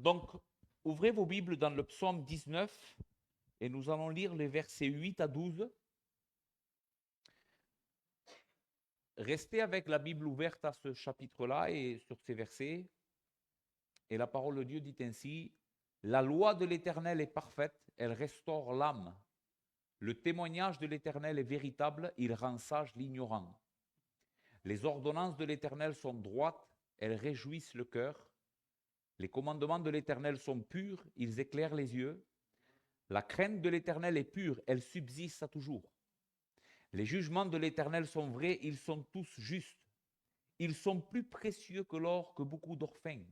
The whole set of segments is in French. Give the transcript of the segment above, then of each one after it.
Donc, ouvrez vos Bibles dans le psaume 19 et nous allons lire les versets 8 à 12. Restez avec la Bible ouverte à ce chapitre-là et sur ces versets. Et la parole de Dieu dit ainsi, « La loi de l'Éternel est parfaite, elle restaure l'âme. Le témoignage de l'Éternel est véritable, il rend sage l'ignorant. Les ordonnances de l'Éternel sont droites, elles réjouissent le cœur. Les commandements de l'Éternel sont purs, ils éclairent les yeux. La crainte de l'Éternel est pure, elle subsiste à toujours. Les jugements de l'Éternel sont vrais, ils sont tous justes. Ils sont plus précieux que l'or, que beaucoup d'orphins.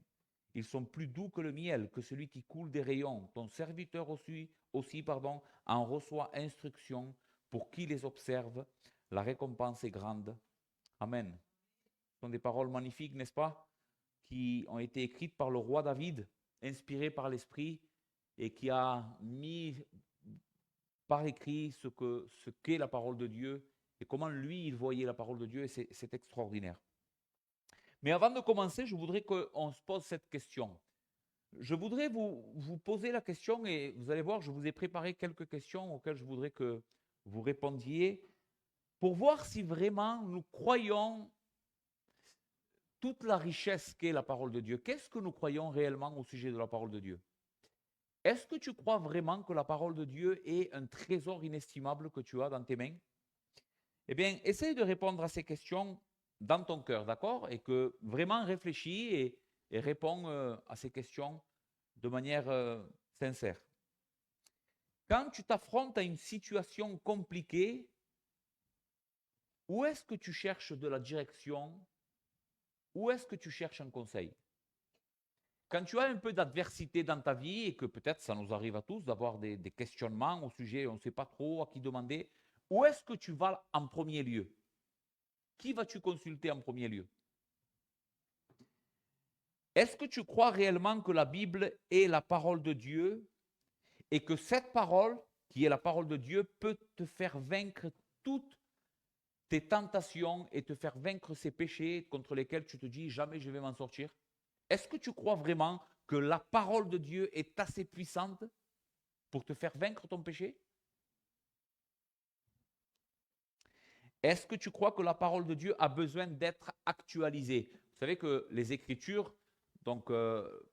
Ils sont plus doux que le miel, que celui qui coule des rayons. Ton serviteur aussi en reçoit instruction pour qui les observe. La récompense est grande. Amen. Ce sont des paroles magnifiques, n'est-ce pas, qui ont été écrites par le roi David, inspirées par l'Esprit, et qui a mis par écrit ce qu'est la parole de Dieu et comment lui, il voyait la parole de Dieu, et c'est extraordinaire. Mais avant de commencer, je voudrais qu'on se pose cette question. Je voudrais vous poser la question, et vous allez voir, je vous ai préparé quelques questions auxquelles je voudrais que vous répondiez, pour voir si vraiment nous croyons toute la richesse qu'est la parole de Dieu. Qu'est-ce que nous croyons réellement au sujet de la parole de Dieu? Est-ce que tu crois vraiment que la parole de Dieu est un trésor inestimable que tu as dans tes mains? Eh bien, essaye de répondre à ces questions dans ton cœur, d'accord? Et que vraiment réfléchis et réponds à ces questions de manière sincère. Quand tu t'affrontes à une situation compliquée, où est-ce que tu cherches de la direction? Où est-ce que tu cherches un conseil? Quand tu as un peu d'adversité dans ta vie et que peut-être ça nous arrive à tous d'avoir des questionnements au sujet, on ne sait pas trop à qui demander, où est-ce que tu vas en premier lieu? Qui vas-tu consulter en premier lieu? Est-ce que tu crois réellement que la Bible est la parole de Dieu et que cette parole, qui est la parole de Dieu, peut te faire vaincre toutes tes tentations et te faire vaincre ces péchés contre lesquels tu te dis jamais je vais m'en sortir? Est-ce que tu crois vraiment que la parole de Dieu est assez puissante pour te faire vaincre ton péché? Est-ce que tu crois que la parole de Dieu a besoin d'être actualisée? Vous savez que les Écritures, donc le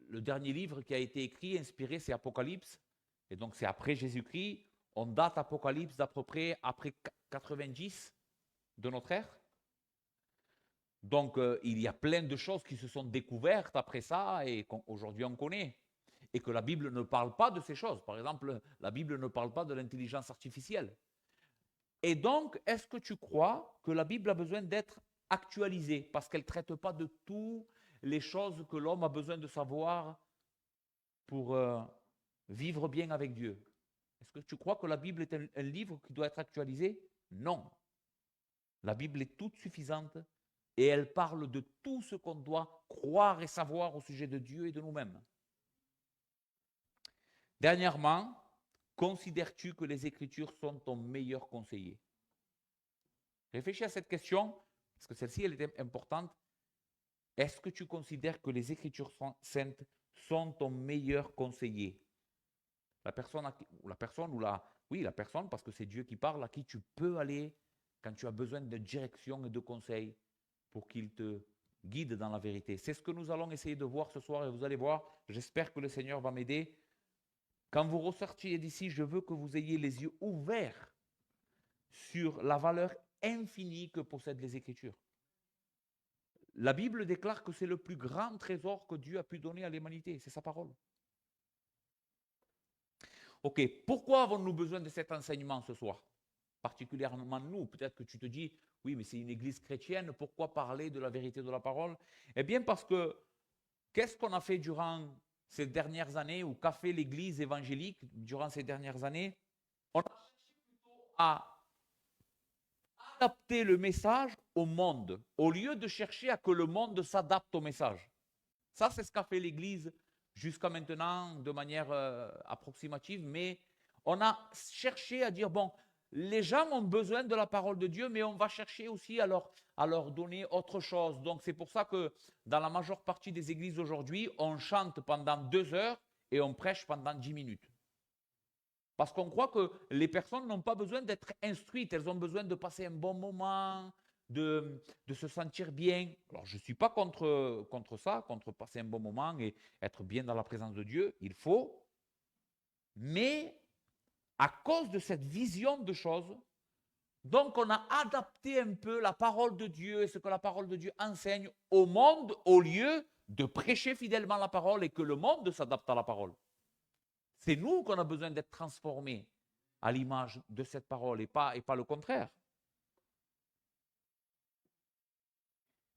dernier livre qui a été écrit, inspiré, c'est Apocalypse, et donc c'est après Jésus-Christ. On date Apocalypse d'à peu près après 90 de notre ère. Donc, il y a plein de choses qui se sont découvertes après ça et qu'aujourd'hui on connaît. Et que la Bible ne parle pas de ces choses. Par exemple, la Bible ne parle pas de l'intelligence artificielle. Et donc, est-ce que tu crois que la Bible a besoin d'être actualisée parce qu'elle ne traite pas de toutes les choses que l'homme a besoin de savoir pour vivre bien avec Dieu? Est-ce que tu crois que la Bible est un livre qui doit être actualisé? Non. La Bible est toute suffisante et elle parle de tout ce qu'on doit croire et savoir au sujet de Dieu et de nous-mêmes. Dernièrement, considères-tu que les Écritures sont ton meilleur conseiller? Réfléchis à cette question, parce que celle-ci, elle est importante. Est-ce que tu considères que les Écritures saintes sont ton meilleur conseiller? La personne, la personne, parce que c'est Dieu qui parle, à qui tu peux aller quand tu as besoin de direction et de conseils pour qu'il te guide dans la vérité. C'est ce que nous allons essayer de voir ce soir et vous allez voir, j'espère que le Seigneur va m'aider. Quand vous ressortiez d'ici, je veux que vous ayez les yeux ouverts sur la valeur infinie que possèdent les Écritures. La Bible déclare que c'est le plus grand trésor que Dieu a pu donner à l'humanité, c'est sa parole. Ok, pourquoi avons-nous besoin de cet enseignement ce soir? Particulièrement nous, peut-être que tu te dis, oui, mais c'est une église chrétienne, pourquoi parler de la vérité de la parole? Eh bien parce que, qu'est-ce qu'on a fait durant ces dernières années, ou qu'a fait l'église évangélique durant ces dernières années? On a cherché plutôt à adapter le message au monde, au lieu de chercher à que le monde s'adapte au message. Ça, c'est ce qu'a fait l'Église jusqu'à maintenant de manière approximative, mais on a cherché à dire, bon, les gens ont besoin de la parole de Dieu, mais on va chercher aussi à leur donner autre chose. Donc c'est pour ça que dans la majeure partie des églises aujourd'hui, on chante pendant 2 heures et on prêche pendant 10 minutes. Parce qu'on croit que les personnes n'ont pas besoin d'être instruites, elles ont besoin de passer un bon moment, de se sentir bien. Alors je ne suis pas contre ça, contre passer un bon moment et être bien dans la présence de Dieu, il faut. Mais à cause de cette vision de choses, donc on a adapté un peu la parole de Dieu et ce que la parole de Dieu enseigne au monde au lieu de prêcher fidèlement la parole et que le monde s'adapte à la parole. C'est nous qu'on a besoin d'être transformés à l'image de cette parole et pas le contraire.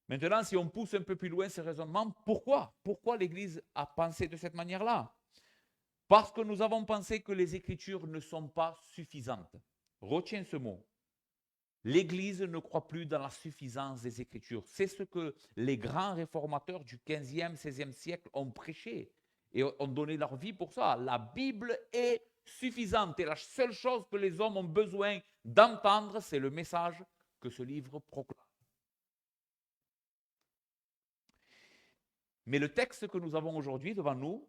Maintenant, si on pousse un peu plus loin ce raisonnement, pourquoi l'Église a pensé de cette manière-là? Parce que nous avons pensé que les Écritures ne sont pas suffisantes. Retiens ce mot. L'Église ne croit plus dans la suffisance des Écritures. C'est ce que les grands réformateurs du 15e, 16e siècle ont prêché et ont donné leur vie pour ça. La Bible est suffisante et la seule chose que les hommes ont besoin d'entendre, c'est le message que ce livre proclame. Mais le texte que nous avons aujourd'hui devant nous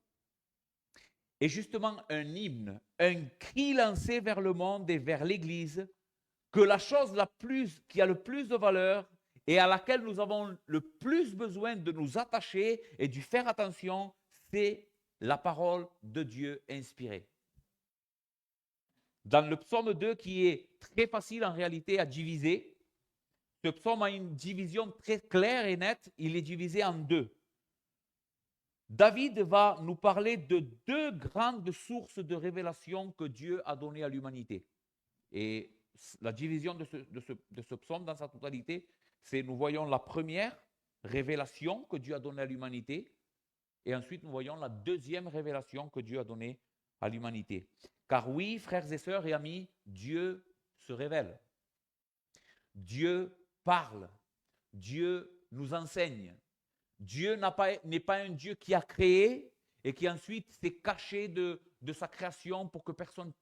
est justement un hymne, un cri lancé vers le monde et vers l'Église, que la chose qui a le plus de valeur et à laquelle nous avons le plus besoin de nous attacher et d'y faire attention, c'est la parole de Dieu inspirée. Dans le psaume 2, qui est très facile en réalité à diviser, ce psaume a une division très claire et nette, il est divisé en 2. David va nous parler de 2 grandes sources de révélation que Dieu a données à l'humanité. Et la division de ce psaume dans sa totalité, c'est nous voyons la première révélation que Dieu a donnée à l'humanité et ensuite nous voyons la deuxième révélation que Dieu a donnée à l'humanité. Car oui, frères et sœurs et amis, Dieu se révèle. Dieu parle. Dieu nous enseigne. Dieu n'est pas un Dieu qui a créé et qui ensuite s'est caché de sa création pour que personne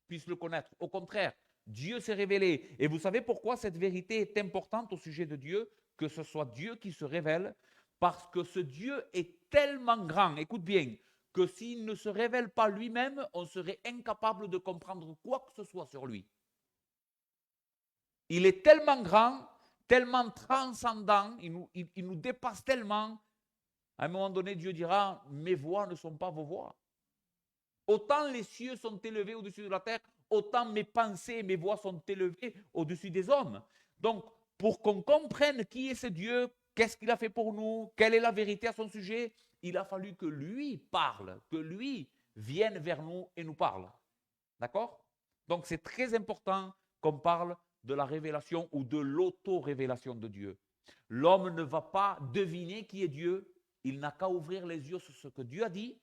puisse le connaître. Au contraire, Dieu s'est révélé. Et vous savez pourquoi cette vérité est importante au sujet de Dieu, que ce soit Dieu qui se révèle, parce que ce Dieu est tellement grand, écoute bien, que s'il ne se révèle pas lui-même, on serait incapable de comprendre quoi que ce soit sur lui. Il est tellement grand, tellement transcendant, il nous dépasse tellement. À un moment donné, Dieu dira, mes voix ne sont pas vos voix. Autant les cieux sont élevés au-dessus de la terre, autant mes pensées et mes voix sont élevées au-dessus des hommes. Donc, pour qu'on comprenne qui est ce Dieu, qu'est-ce qu'il a fait pour nous, quelle est la vérité à son sujet, il a fallu que lui parle, que lui vienne vers nous et nous parle. D'accord? Donc, c'est très important qu'on parle de la révélation ou de l'auto-révélation de Dieu. L'homme ne va pas deviner qui est Dieu, il n'a qu'à ouvrir les yeux sur ce que Dieu a dit,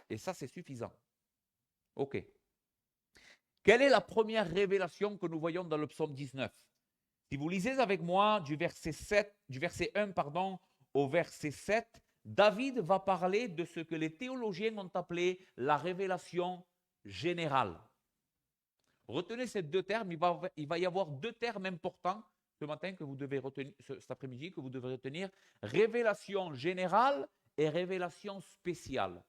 et ça, c'est suffisant. OK. Quelle est la première révélation que nous voyons dans le psaume 19? Si vous lisez avec moi du verset 1 au verset 7, David va parler de ce que les théologiens ont appelé la révélation générale. Retenez ces 2 termes, il va y avoir 2 termes importants ce matin que vous devez retenir, cet après-midi que vous devez retenir, révélation générale et révélation spéciale.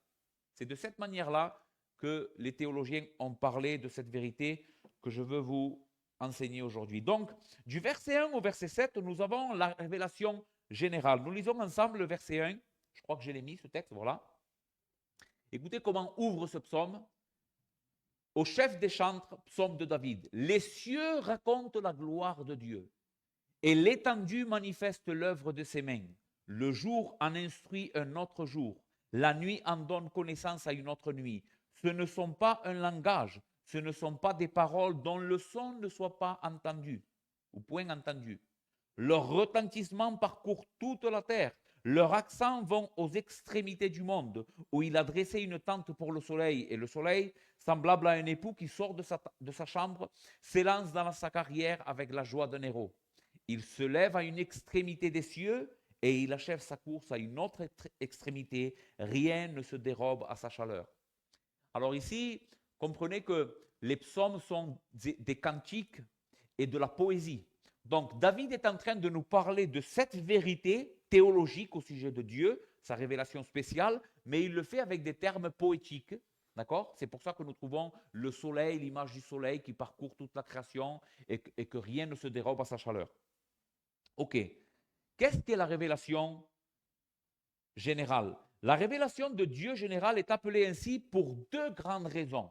C'est de cette manière-là que les théologiens ont parlé de cette vérité que je veux vous enseigner aujourd'hui. Donc, du verset 1 au verset 7, nous avons la révélation générale. Nous lisons ensemble le verset 1. Je crois que je l'ai mis, ce texte, voilà. Écoutez comment ouvre ce psaume. Au chef des chantres, psaume de David. Les cieux racontent la gloire de Dieu et l'étendue manifeste l'œuvre de ses mains. Le jour en instruit un autre jour. La nuit en donne connaissance à une autre nuit. Ce ne sont pas un langage, ce ne sont pas des paroles dont le son ne soit pas entendu, ou point entendu. Leur retentissement parcourt toute la terre. Leurs accents vont aux extrémités du monde, où il a dressé une tente pour le soleil, et le soleil, semblable à un époux qui sort de sa chambre, s'élance dans sa carrière avec la joie d'un héros. Il se lève à une extrémité des cieux, et il achève sa course à une autre extrémité. Rien ne se dérobe à sa chaleur. Alors ici, comprenez que les psaumes sont des cantiques et de la poésie. Donc David est en train de nous parler de cette vérité théologique au sujet de Dieu, sa révélation spéciale, mais il le fait avec des termes poétiques. D'accord? C'est pour ça que nous trouvons le soleil, l'image du soleil qui parcourt toute la création et que rien ne se dérobe à sa chaleur. Ok. Qu'est-ce qu'est la révélation générale? La révélation de Dieu générale est appelée ainsi pour deux grandes raisons.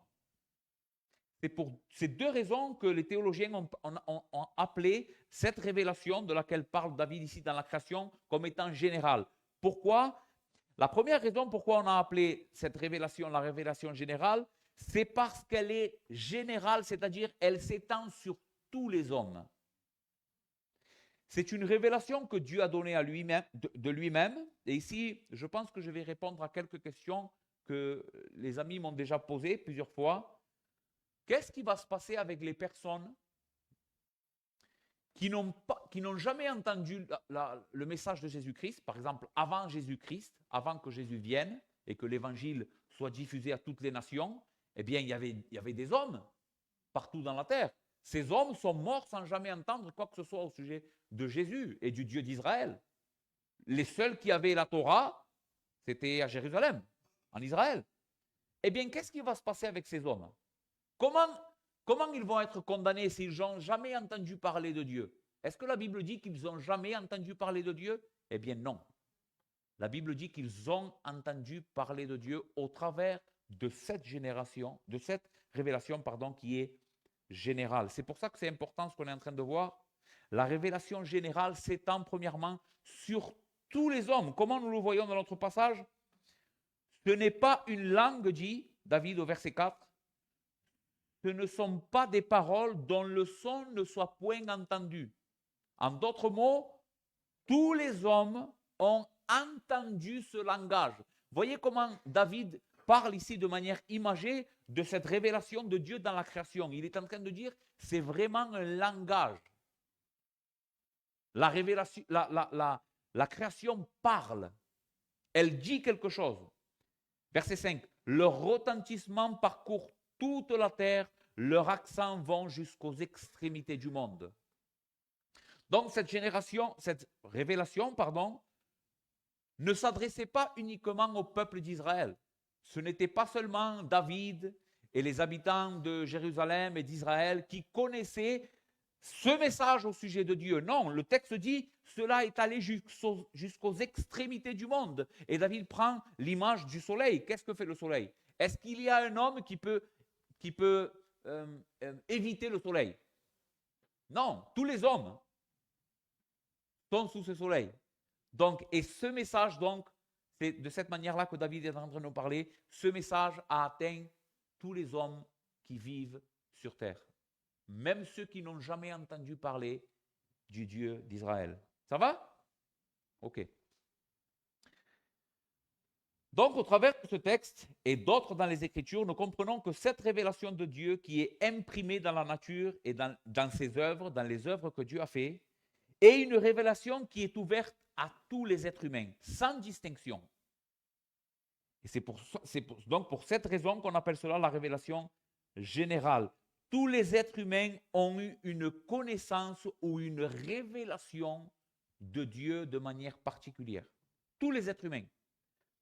C'est pour ces deux raisons que les théologiens ont appelé cette révélation de laquelle parle David ici dans la création comme étant générale. Pourquoi? La première raison pourquoi on a appelé cette révélation la révélation générale, c'est parce qu'elle est générale, c'est-à-dire elle s'étend sur tous les hommes. C'est une révélation que Dieu a donnée à lui-même, de lui-même. Et ici, je pense que je vais répondre à quelques questions que les amis m'ont déjà posées plusieurs fois. Qu'est-ce qui va se passer avec les personnes qui n'ont jamais entendu le message de Jésus-Christ, par exemple avant Jésus-Christ, avant que Jésus vienne et que l'évangile soit diffusé à toutes les nations? Eh bien, il y avait des hommes partout dans la terre. Ces hommes sont morts sans jamais entendre quoi que ce soit au sujet de Jésus et du Dieu d'Israël. Les seuls qui avaient la Torah, c'était à Jérusalem, en Israël. Eh bien, qu'est-ce qui va se passer avec ces hommes? Comment ils vont être condamnés s'ils n'ont jamais entendu parler de Dieu? Est-ce que la Bible dit qu'ils n'ont jamais entendu parler de Dieu? Eh bien non. La Bible dit qu'ils ont entendu parler de Dieu au travers de cette génération, de cette révélation, qui est générale. C'est pour ça que c'est important ce qu'on est en train de voir. La révélation générale s'étend premièrement sur tous les hommes. Comment nous le voyons dans notre passage? Ce n'est pas une langue, dit David au verset 4. Ce ne sont pas des paroles dont le son ne soit point entendu. En d'autres mots, tous les hommes ont entendu ce langage. Voyez comment David parle ici de manière imagée de cette révélation de Dieu dans la création. Il est en train de dire, c'est vraiment un langage. La révélation, la création parle. Elle dit quelque chose. Verset 5. Leur retentissement parcourt toute la terre, leur accent vont jusqu'aux extrémités du monde. Donc cette révélation, ne s'adressait pas uniquement au peuple d'Israël. Ce n'était pas seulement David et les habitants de Jérusalem et d'Israël qui connaissaient ce message au sujet de Dieu. Non, le texte dit, cela est allé jusqu'aux extrémités du monde. Et David prend l'image du soleil. Qu'est-ce que fait le soleil? Est-ce qu'il y a un homme qui peut éviter le soleil? Non, tous les hommes sont sous ce soleil. Donc, et ce message, c'est de cette manière-là que David est en train de nous parler. Ce message a atteint tous les hommes qui vivent sur terre. Même ceux qui n'ont jamais entendu parler du Dieu d'Israël. Ça va? Ok. Donc, au travers de ce texte et d'autres dans les Écritures, nous comprenons que cette révélation de Dieu qui est imprimée dans la nature et dans ses œuvres, dans les œuvres que Dieu a fait, est une révélation qui est ouverte à tous les êtres humains, sans distinction. Et c'est donc pour cette raison qu'on appelle cela la révélation générale. Tous les êtres humains ont eu une connaissance ou une révélation de Dieu de manière particulière. Tous les êtres humains.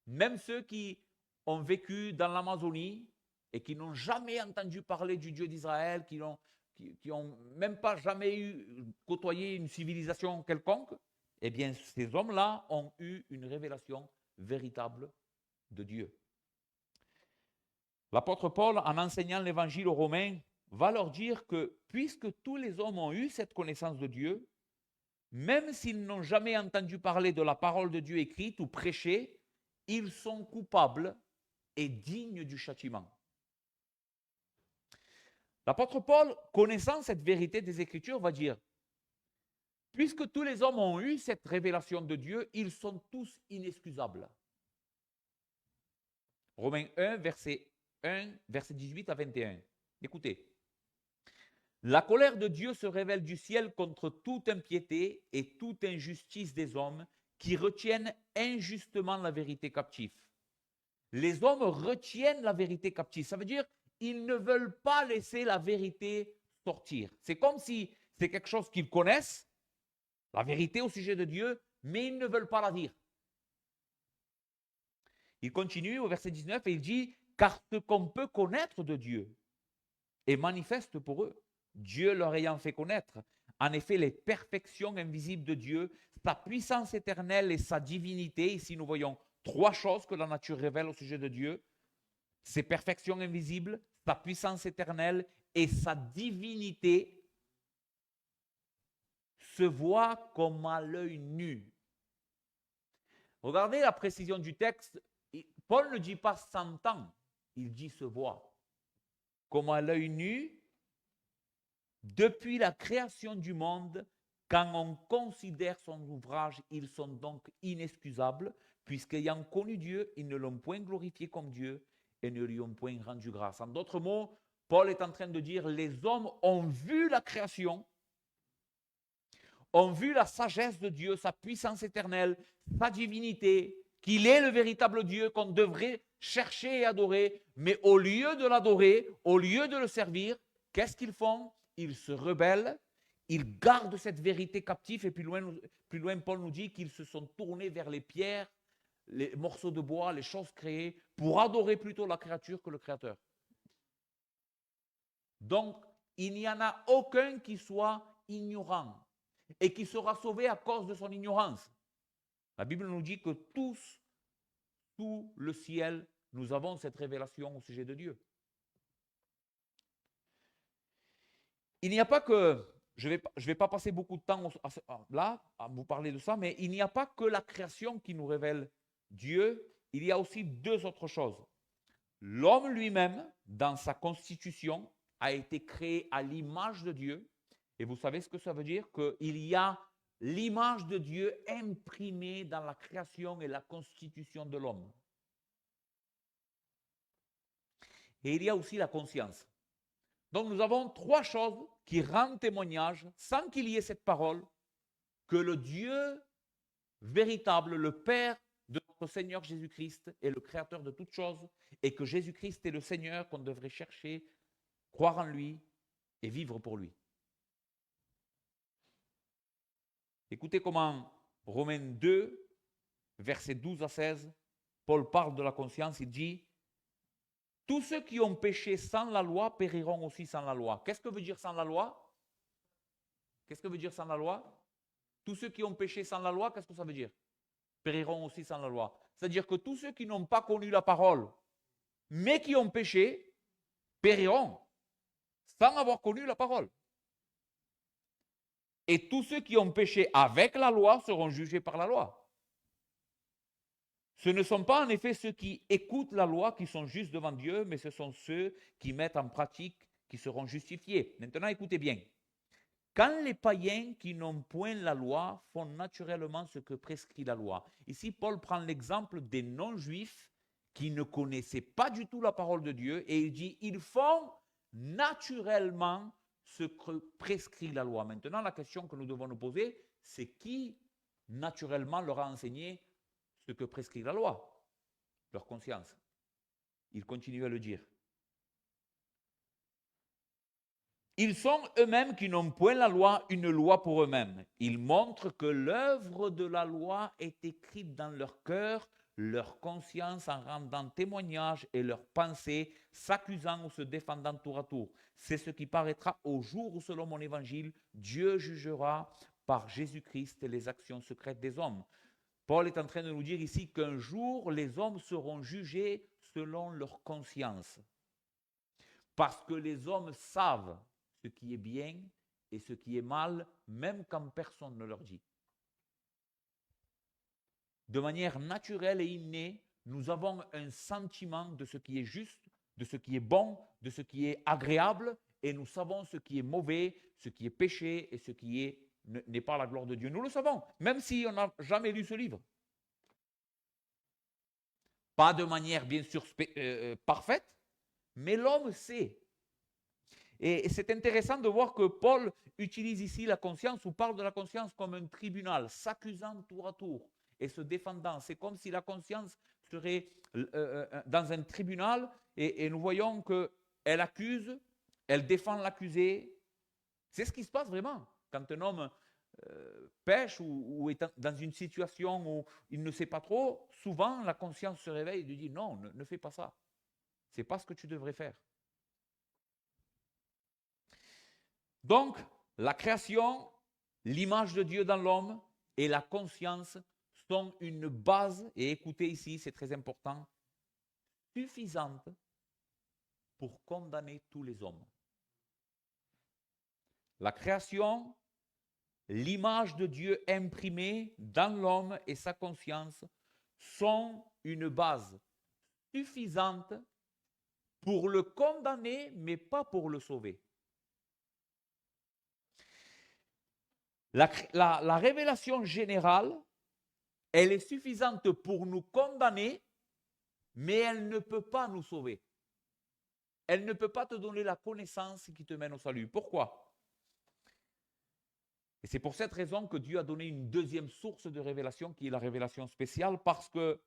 Même ceux qui ont vécu dans l'Amazonie et qui n'ont jamais entendu parler du Dieu d'Israël, qui n'ont même pas jamais côtoyé une civilisation quelconque, eh bien, ces hommes-là ont eu une révélation véritable de Dieu. L'apôtre Paul, en enseignant l'évangile aux Romains, va leur dire que puisque tous les hommes ont eu cette connaissance de Dieu, même s'ils n'ont jamais entendu parler de la parole de Dieu écrite ou prêchée, ils sont coupables et dignes du châtiment. L'apôtre Paul, connaissant cette vérité des Écritures, va dire, puisque tous les hommes ont eu cette révélation de Dieu, ils sont tous inexcusables. Romains 1, verset 18 à 21. Écoutez. La colère de Dieu se révèle du ciel contre toute impiété et toute injustice des hommes qui retiennent injustement la vérité captive. Les hommes retiennent la vérité captive. Ça veut dire ils ne veulent pas laisser la vérité sortir. C'est comme si c'est quelque chose qu'ils connaissent, la vérité au sujet de Dieu, mais ils ne veulent pas la dire. Il continue au verset 19 et il dit, car ce qu'on peut connaître de Dieu est manifeste pour eux, Dieu leur ayant fait connaître. En effet, les perfections invisibles de Dieu, sa puissance éternelle et sa divinité. Ici, nous voyons trois choses que la nature révèle au sujet de Dieu. Ses perfections invisibles, sa puissance éternelle et sa divinité se voient comme à l'œil nu. Regardez la précision du texte. Paul ne dit pas s'entend, il dit se voit. Comme à l'œil nu, depuis la création du monde, quand on considère son ouvrage, ils sont donc inexcusables, puisqu'ayant connu Dieu, ils ne l'ont point glorifié comme Dieu et ne lui ont point rendu grâce. En d'autres mots, Paul est en train de dire, les hommes ont vu la création, ont vu la sagesse de Dieu, sa puissance éternelle, sa divinité, qu'il est le véritable Dieu qu'on devrait chercher et adorer, mais au lieu de l'adorer, au lieu de le servir, qu'est-ce qu'ils font? Ils se rebellent, ils gardent cette vérité captive, et plus loin Paul nous dit qu'ils se sont tournés vers les pierres, les morceaux de bois, les choses créées, pour adorer plutôt la créature que le Créateur. Donc, il n'y en a aucun qui soit ignorant et qui sera sauvé à cause de son ignorance. La Bible nous dit que tous, sous le ciel, nous avons cette révélation au sujet de Dieu. Il n'y a pas que, je vais pas passer beaucoup de temps là à vous parler de ça, mais il n'y a pas que la création qui nous révèle Dieu, il y a aussi deux autres choses. L'homme lui-même, dans sa constitution, a été créé à l'image de Dieu. Et vous savez ce que ça veut dire? Qu'il y a l'image de Dieu imprimée dans la création et la constitution de l'homme. Et il y a aussi la conscience. Donc nous avons trois choses qui rendent témoignage, sans qu'il y ait cette parole, que le Dieu véritable, le Père de notre Seigneur Jésus-Christ est le Créateur de toutes choses et que Jésus-Christ est le Seigneur qu'on devrait chercher, croire en lui et vivre pour lui. Écoutez comment Romains 2, versets 12 à 16, Paul parle de la conscience, il dit « Tous ceux qui ont péché sans la loi périront aussi sans la loi. » Qu'est-ce que veut dire sans la loi? Qu'est-ce que veut dire sans la loi? Tous ceux qui ont péché sans la loi, qu'est-ce que ça veut dire? Périront aussi sans la loi. C'est-à-dire que tous ceux qui n'ont pas connu la parole, mais qui ont péché, périront sans avoir connu la parole. Et tous ceux qui ont péché avec la loi seront jugés par la loi. Ce ne sont pas en effet ceux qui écoutent la loi qui sont justes devant Dieu, mais ce sont ceux qui mettent en pratique qui seront justifiés. Maintenant, écoutez bien. Quand les païens qui n'ont point la loi font naturellement ce que prescrit la loi. Ici, Paul prend l'exemple des non-juifs qui ne connaissaient pas du tout la parole de Dieu et il dit, ils font naturellement ce que prescrit la loi. Maintenant, la question que nous devons nous poser, c'est qui naturellement leur a enseigné ce que prescrit la loi? Leur conscience. Il continue à le dire. Ils sont eux-mêmes qui n'ont point la loi, une loi pour eux-mêmes. Ils montrent que l'œuvre de la loi est écrite dans leur cœur, leur conscience en rendant témoignage et leurs pensées s'accusant ou se défendant tour à tour. C'est ce qui paraîtra au jour où, selon mon évangile, Dieu jugera par Jésus-Christ les actions secrètes des hommes. Paul est en train de nous dire ici qu'un jour, les hommes seront jugés selon leur conscience. Parce que les hommes savent ce qui est bien et ce qui est mal, même quand personne ne leur dit. De manière naturelle et innée, nous avons un sentiment de ce qui est juste, de ce qui est bon, de ce qui est agréable, et nous savons ce qui est mauvais, ce qui est péché et ce qui n'est pas la gloire de Dieu. Nous le savons, même si on n'a jamais lu ce livre. Pas de manière bien sûr parfaite, mais l'homme sait. Et c'est intéressant de voir que Paul utilise ici la conscience ou parle de la conscience comme un tribunal, s'accusant tour à tour et se défendant. C'est comme si la conscience serait dans un tribunal et nous voyons que elle accuse, elle défend l'accusé. C'est ce qui se passe vraiment. Quand un homme pêche ou est dans une situation où il ne sait pas trop, souvent la conscience se réveille et lui dit non, ne fais pas ça. C'est pas ce que tu devrais faire. Donc, la création, l'image de Dieu dans l'homme et la conscience sont une base, et écoutez ici, c'est très important, suffisante pour condamner tous les hommes. La création, l'image de Dieu imprimée dans l'homme et sa conscience sont une base suffisante pour le condamner, mais pas pour le sauver. La révélation générale, elle est suffisante pour nous condamner, mais elle ne peut pas nous sauver. Elle ne peut pas te donner la connaissance qui te mène au salut. Pourquoi ? Et c'est pour cette raison que Dieu a donné une deuxième source de révélation, qui est la révélation spéciale, parce que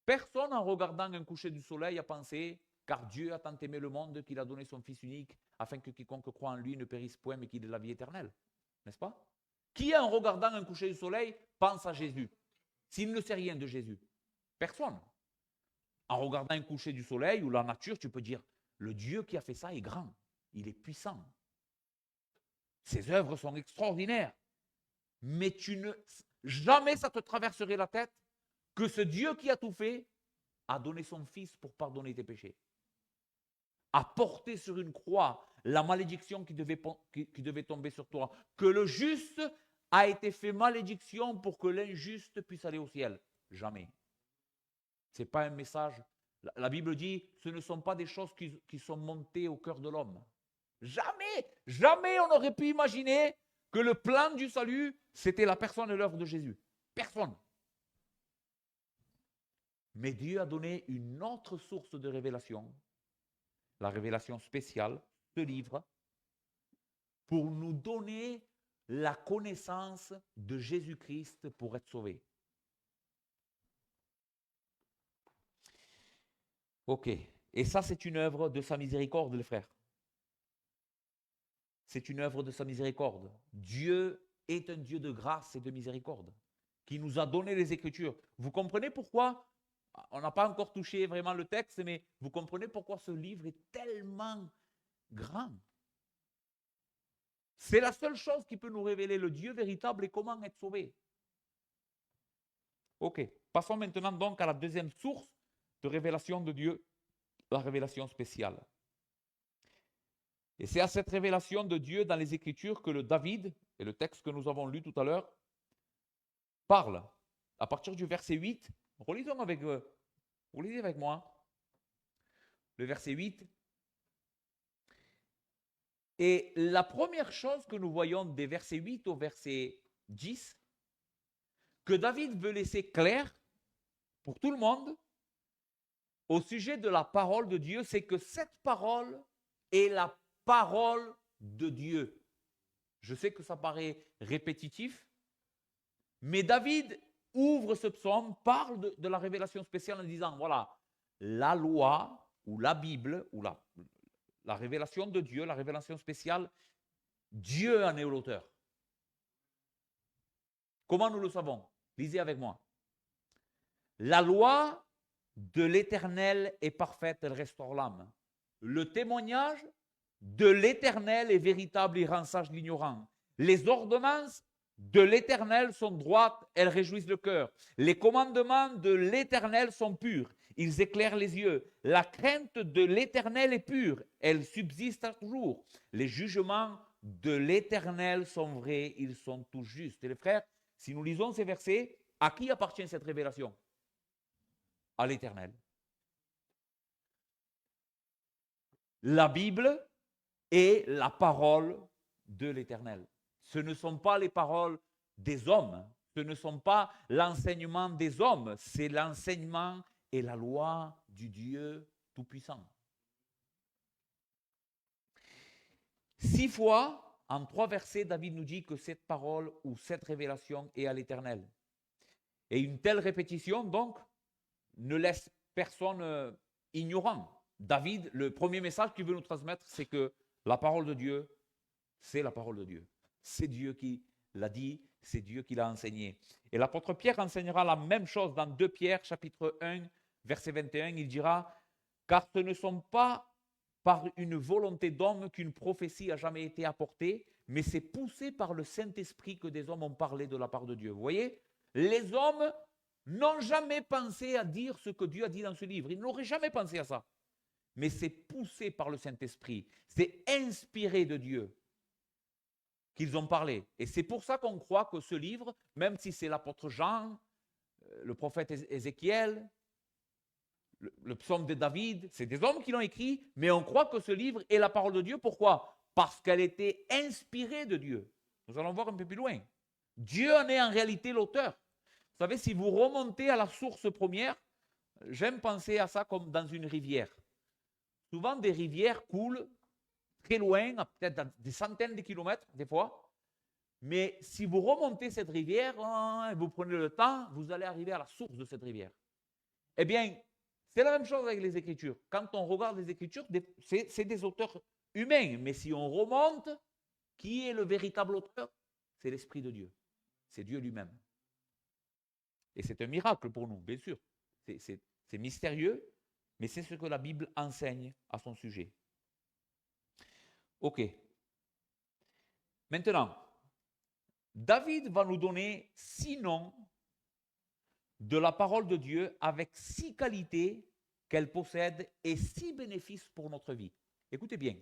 personne, en regardant un coucher du soleil, a pensé « Car Dieu a tant aimé le monde qu'il a donné son Fils unique, afin que quiconque croit en lui ne périsse point, mais qu'il ait la vie éternelle. » N'est-ce pas ? Qui, en regardant un coucher du soleil, pense à Jésus, s'il ne sait rien de Jésus? Personne. En regardant un coucher du soleil ou la nature, tu peux dire « Le Dieu qui a fait ça est grand, il est puissant. Ses œuvres sont extraordinaires. » Mais jamais ça te traverserait la tête que ce Dieu qui a tout fait a donné son Fils pour pardonner tes péchés. A porté sur une croix la malédiction qui devait tomber sur toi. Que le juste a été fait malédiction pour que l'injuste puisse aller au ciel. Jamais. Ce n'est pas un message. La Bible dit, ce ne sont pas des choses qui sont montées au cœur de l'homme. Jamais on aurait pu imaginer que le plan du salut, c'était la personne et l'œuvre de Jésus. Personne. Mais Dieu a donné une autre source de révélation, la révélation spéciale, ce livre, pour nous donner la connaissance de Jésus-Christ pour être sauvé. Ok. Et ça, c'est une œuvre de sa miséricorde, les frères. C'est une œuvre de sa miséricorde. Dieu est un Dieu de grâce et de miséricorde, qui nous a donné les Écritures. Vous comprenez pourquoi, on n'a pas encore touché vraiment le texte, mais vous comprenez pourquoi ce livre est tellement grand. C'est la seule chose qui peut nous révéler le Dieu véritable et comment être sauvé. Ok, passons maintenant donc à la deuxième source de révélation de Dieu, la révélation spéciale. Et c'est à cette révélation de Dieu dans les Écritures que le David, et le texte que nous avons lu tout à l'heure, parle. À partir du verset 8, relisez avec moi le verset 8. Et la première chose que nous voyons des versets 8 au verset 10, que David veut laisser clair pour tout le monde au sujet de la parole de Dieu, c'est que cette parole est la parole de Dieu. Je sais que ça paraît répétitif, mais David ouvre ce psaume, parle de la révélation spéciale en disant, voilà, la loi ou la Bible ou la révélation de Dieu, la révélation spéciale, Dieu en est l'auteur. Comment nous le savons? Lisez avec moi. La loi de l'Éternel est parfaite, elle restaure l'âme. Le témoignage de l'Éternel est véritable, il rend sage l'ignorant. Les ordonnances de l'Éternel sont droites, elles réjouissent le cœur. Les commandements de l'Éternel sont purs, ils éclairent les yeux. La crainte de l'Éternel est pure, elle subsiste à toujours. Les jugements de l'Éternel sont vrais, ils sont tous justes. Et les frères, si nous lisons ces versets, à qui appartient cette révélation? À l'Éternel. La Bible est la parole de l'Éternel. Ce ne sont pas les paroles des hommes, ce ne sont pas l'enseignement des hommes, c'est l'enseignement et la loi du Dieu Tout-Puissant. 6 fois, en 3 versets, David nous dit que cette parole ou cette révélation est à l'Éternel. Et une telle répétition, donc, ne laisse personne ignorant. David, le premier message qu'il veut nous transmettre, c'est que la parole de Dieu, c'est la parole de Dieu. C'est Dieu qui l'a dit, c'est Dieu qui l'a enseigné. Et l'apôtre Pierre enseignera la même chose dans 2 Pierre, chapitre 1, verset 21. Il dira, car ce ne sont pas par une volonté d'homme qu'une prophétie a jamais été apportée, mais c'est poussé par le Saint-Esprit que des hommes ont parlé de la part de Dieu. Vous voyez, les hommes n'ont jamais pensé à dire ce que Dieu a dit dans ce livre. Ils n'auraient jamais pensé à ça. Mais c'est poussé par le Saint-Esprit. C'est inspiré de Dieu qu'ils ont parlé. Et c'est pour ça qu'on croit que ce livre, même si c'est l'apôtre Jean, le prophète Ézéchiel, le psaume de David, c'est des hommes qui l'ont écrit, mais on croit que ce livre est la parole de Dieu. Pourquoi? Parce qu'elle était inspirée de Dieu. Nous allons voir un peu plus loin. Dieu en est en réalité l'auteur. Vous savez, si vous remontez à la source première, j'aime penser à ça comme dans une rivière. Souvent, des rivières coulent très loin, peut-être à des centaines de kilomètres, des fois. Mais si vous remontez cette rivière, vous prenez le temps, vous allez arriver à la source de cette rivière. Eh bien, c'est la même chose avec les Écritures. Quand on regarde les Écritures, c'est des auteurs humains. Mais si on remonte, qui est le véritable auteur? C'est l'Esprit de Dieu. C'est Dieu lui-même. Et c'est un miracle pour nous, bien sûr. C'est mystérieux, mais c'est ce que la Bible enseigne à son sujet. Ok. Maintenant, David va nous donner 6 noms de la parole de Dieu avec 6 qualités qu'elle possède et 6 bénéfices pour notre vie. Écoutez bien,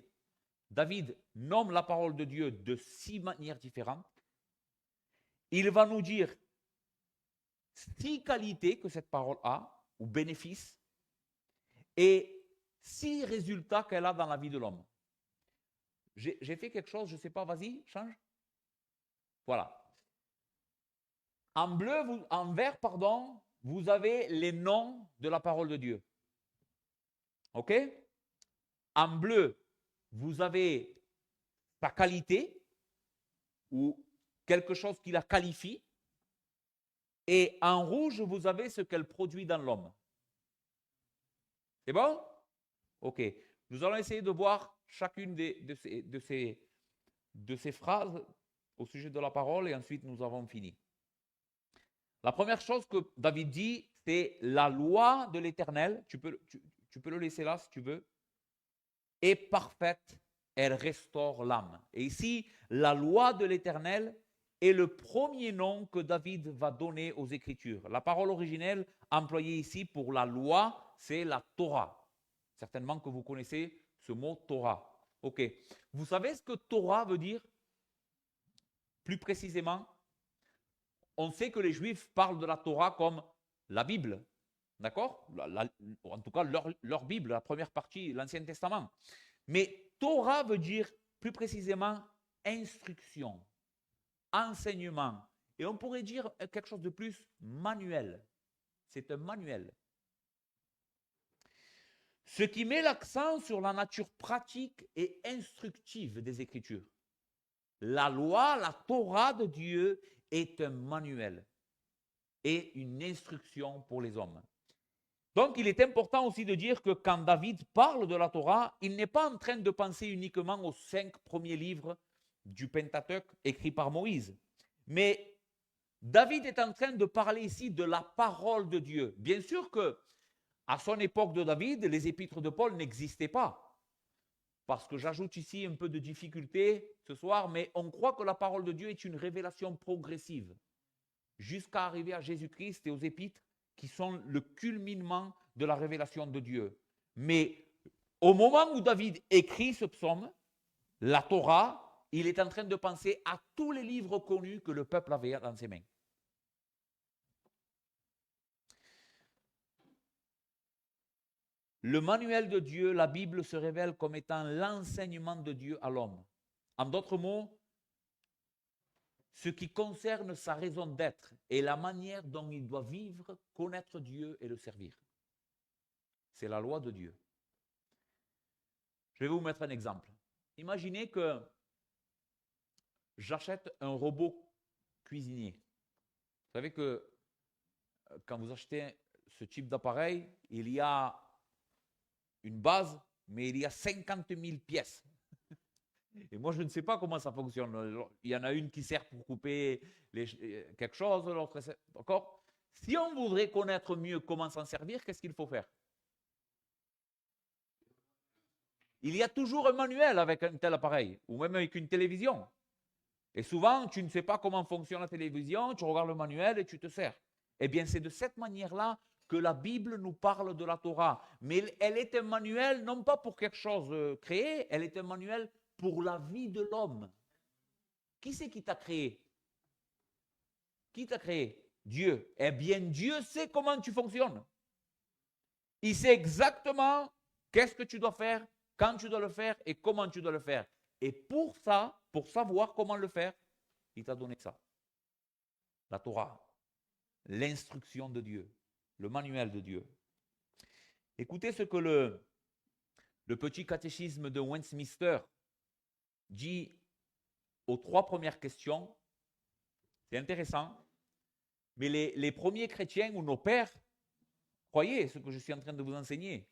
David nomme la parole de Dieu de 6 manières différentes. Il va nous dire 6 qualités que cette parole a, ou bénéfices, et 6 résultats qu'elle a dans la vie de l'homme. J'ai fait quelque chose, je ne sais pas, vas-y, change. Voilà. En vert, vous avez les noms de la parole de Dieu. OK? En bleu, vous avez sa qualité ou quelque chose qui la qualifie. Et en rouge, vous avez ce qu'elle produit dans l'homme. C'est bon? OK. Nous allons essayer de voir chacune de ces phrases au sujet de la parole et ensuite nous avons fini. La première chose que David dit, c'est la loi de l'Éternel. Tu peux le laisser là si tu veux. Est parfaite, elle restaure l'âme. Et ici, la loi de l'Éternel est le premier nom que David va donner aux Écritures. La parole originelle employée ici pour la loi, c'est la Torah. Certainement que vous connaissez ce mot Torah. Ok. Vous savez ce que Torah veut dire? Plus précisément, on sait que les Juifs parlent de la Torah comme la Bible. D'accord? En tout cas, leur Bible, la première partie, l'Ancien Testament. Mais Torah veut dire plus précisément instruction, enseignement. Et on pourrait dire quelque chose de plus manuel. C'est un manuel. Ce qui met l'accent sur la nature pratique et instructive des Écritures. La loi, la Torah de Dieu est un manuel et une instruction pour les hommes. Donc, il est important aussi de dire que quand David parle de la Torah, il n'est pas en train de penser uniquement aux 5 premiers livres du Pentateuque écrits par Moïse. Mais David est en train de parler ici de la parole de Dieu. Bien sûr que à son époque de David, les épîtres de Paul n'existaient pas. Parce que j'ajoute ici un peu de difficulté ce soir, mais on croit que la parole de Dieu est une révélation progressive, jusqu'à arriver à Jésus-Christ et aux épîtres, qui sont le culminement de la révélation de Dieu. Mais au moment où David écrit ce psaume, la Torah, il est en train de penser à tous les livres connus que le peuple avait dans ses mains. Le manuel de Dieu, la Bible, se révèle comme étant l'enseignement de Dieu à l'homme. En d'autres mots, ce qui concerne sa raison d'être et la manière dont il doit vivre, connaître Dieu et le servir. C'est la loi de Dieu. Je vais vous mettre un exemple. Imaginez que j'achète un robot cuisinier. Vous savez que quand vous achetez ce type d'appareil, il y a une base, mais il y a 50 000 pièces. Et moi, je ne sais pas comment ça fonctionne. Il y en a une qui sert pour couper quelque chose, l'autre, d'accord? Si on voudrait connaître mieux comment s'en servir, qu'est-ce qu'il faut faire? Il y a toujours un manuel avec un tel appareil, ou même avec une télévision. Et souvent, tu ne sais pas comment fonctionne la télévision, tu regardes le manuel et tu te sers. Eh bien, c'est de cette manière-là que la Bible nous parle de la Torah. Mais elle est un manuel, non pas pour quelque chose créé, elle est un manuel pour la vie de l'homme. Qui c'est qui t'a créé? Qui t'a créé? Dieu. Eh bien, Dieu sait comment tu fonctionnes. Il sait exactement qu'est-ce que tu dois faire, quand tu dois le faire et comment tu dois le faire. Et pour ça, pour savoir comment le faire, il t'a donné ça. La Torah, l'instruction de Dieu, le manuel de Dieu. Écoutez ce que le petit catéchisme de Westminster dit aux 3 premières questions. C'est intéressant. Mais les premiers chrétiens ou nos pères, croyez ce que je suis en train de vous enseigner,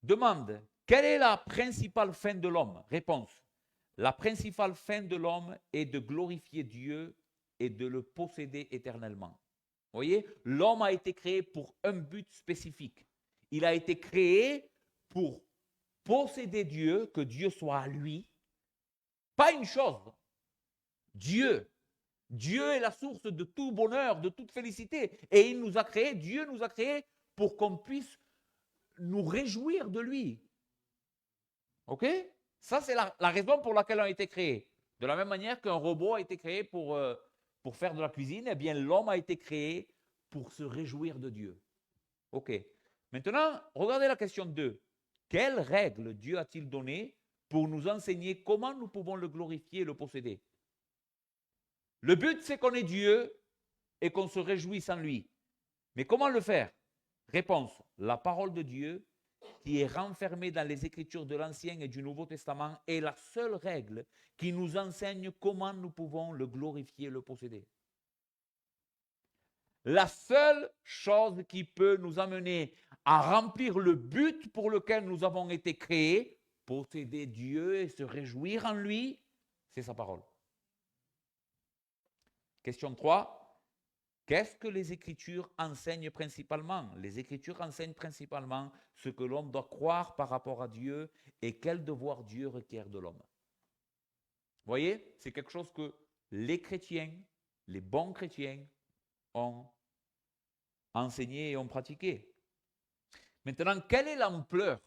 demandent quelle est la principale fin de l'homme? Réponse. La principale fin de l'homme est de glorifier Dieu et de le posséder éternellement. Vous voyez, l'homme a été créé pour un but spécifique. Il a été créé pour posséder Dieu, que Dieu soit à lui. Pas une chose. Dieu. Dieu est la source de tout bonheur, de toute félicité. Et il nous a créés, Dieu nous a créés pour qu'on puisse nous réjouir de lui. OK? Ça, c'est la raison pour laquelle on a été créé. De la même manière qu'un robot a été créé pour faire de la cuisine, eh bien, l'homme a été créé pour se réjouir de Dieu. OK. Maintenant, regardez la question 2. Quelles règles Dieu a-t-il données pour nous enseigner comment nous pouvons le glorifier et le posséder? Le but, c'est qu'on ait Dieu et qu'on se réjouisse en lui. Mais comment le faire? Réponse, la parole de Dieu, qui est renfermée dans les Écritures de l'Ancien et du Nouveau Testament, est la seule règle qui nous enseigne comment nous pouvons le glorifier et le posséder. La seule chose qui peut nous amener à remplir le but pour lequel nous avons été créés, posséder Dieu et se réjouir en lui, c'est sa parole. Question 3. Qu'est-ce que les Écritures enseignent principalement? Les Écritures enseignent principalement ce que l'homme doit croire par rapport à Dieu et quel devoir Dieu requiert de l'homme. Vous voyez, c'est quelque chose que les chrétiens, les bons chrétiens, ont enseigné et ont pratiqué. Maintenant, quelle est l'ampleur?